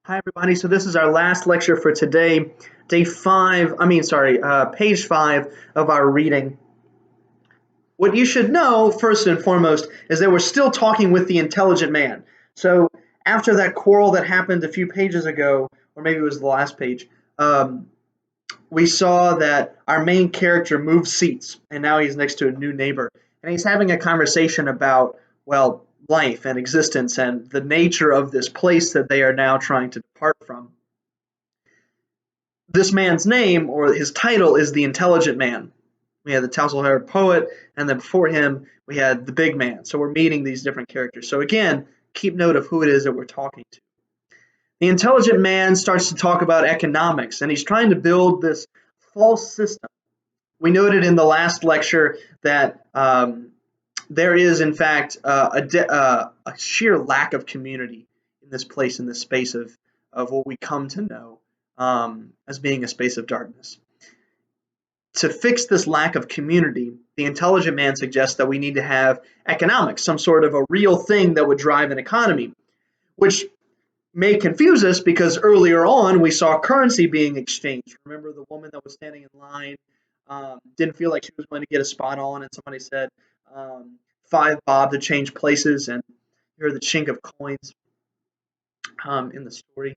Hi, everybody. So this is our last lecture for today, page five of our reading. What you should know, first and foremost, is that we're still talking with the intelligent man. So after that quarrel that happened a few pages ago, or maybe it was the last page, we saw that our main character moved seats, and now he's next to a new neighbor, and he's having a conversation about, well, life and existence and the nature of this place that they are now trying to depart from. This man's name or his title is the intelligent man. We had the tousle-haired poet, and then before him we had the big man. So we're meeting these different characters. So again, keep note of who it is that we're talking to. The intelligent man starts to talk about economics, and he's trying to build this false system. We noted in the last lecture that there is, in fact, a sheer lack of community in this place, in this space of what we come to know as being a space of darkness. To fix this lack of community, the intelligent man suggests that we need to have economics, some sort of a real thing that would drive an economy, which may confuse us because earlier on we saw currency being exchanged. Remember the woman that was standing in line didn't feel like she was going to get a spot on, and somebody said 5 bob to change places, and you heard the chink of coins in the story.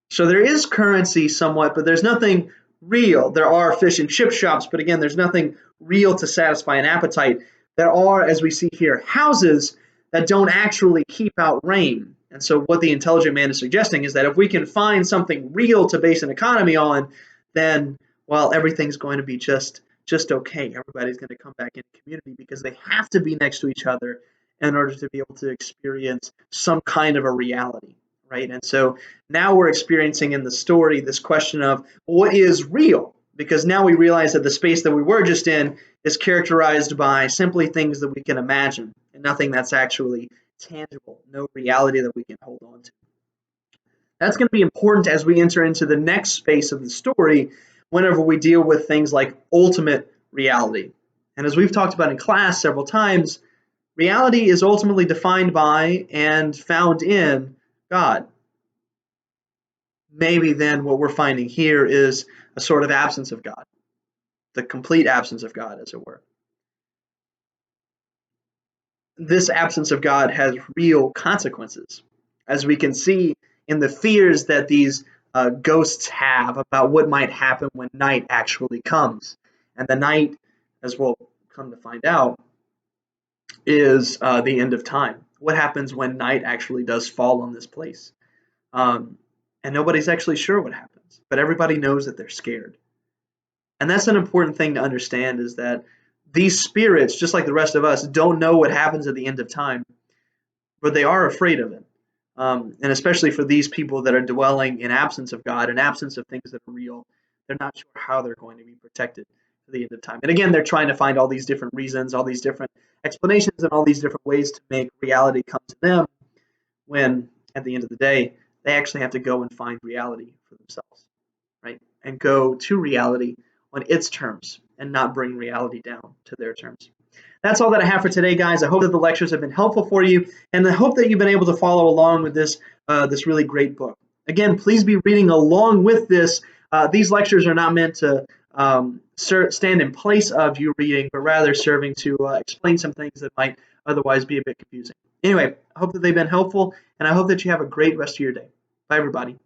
So there is currency somewhat, but there's nothing real. There are fish and chip shops, but again, there's nothing real to satisfy an appetite. There are, as we see here, houses that don't actually keep out rain. And so what the intelligent man is suggesting is that if we can find something real to base an economy on, then, well, everything's going to be just okay. Everybody's going to come back into community because they have to be next to each other in order to be able to experience some kind of a reality. Right? And so now we're experiencing in the story this question of what is real? Because now we realize that the space that we were just in is characterized by simply things that we can imagine and nothing that's actually tangible, no reality that we can hold on to. That's going to be important as we enter into the next space of the story whenever we deal with things like ultimate reality. And as we've talked about in class several times, reality is ultimately defined by and found in God. Maybe then what we're finding here is a sort of absence of God, the complete absence of God, as it were. This absence of God has real consequences, as we can see in the fears that these ghosts have about what might happen when night actually comes. And the night, as we'll come to find out, is the end of time. What happens when night actually does fall on this place? And nobody's actually sure what happens, but everybody knows that they're scared. And that's an important thing to understand, is that these spirits, just like the rest of us, don't know what happens at the end of time, but they are afraid of it. And especially for these people that are dwelling in absence of God, in absence of things that are real, they're not sure how they're going to be protected at the end of time. And again, they're trying to find all these different reasons, all these different explanations, and all these different ways to make reality come to them, when at the end of the day, they actually have to go and find reality for themselves, right? And go to reality on its terms and not bring reality down to their terms. That's all that I have for today, guys. I hope that the lectures have been helpful for you, and I hope that you've been able to follow along with this really great book. Again, please be reading along with this. These lectures are not meant to stand in place of you reading, but rather serving to explain some things that might otherwise be a bit confusing. Anyway, I hope that they've been helpful, and I hope that you have a great rest of your day. Bye, everybody.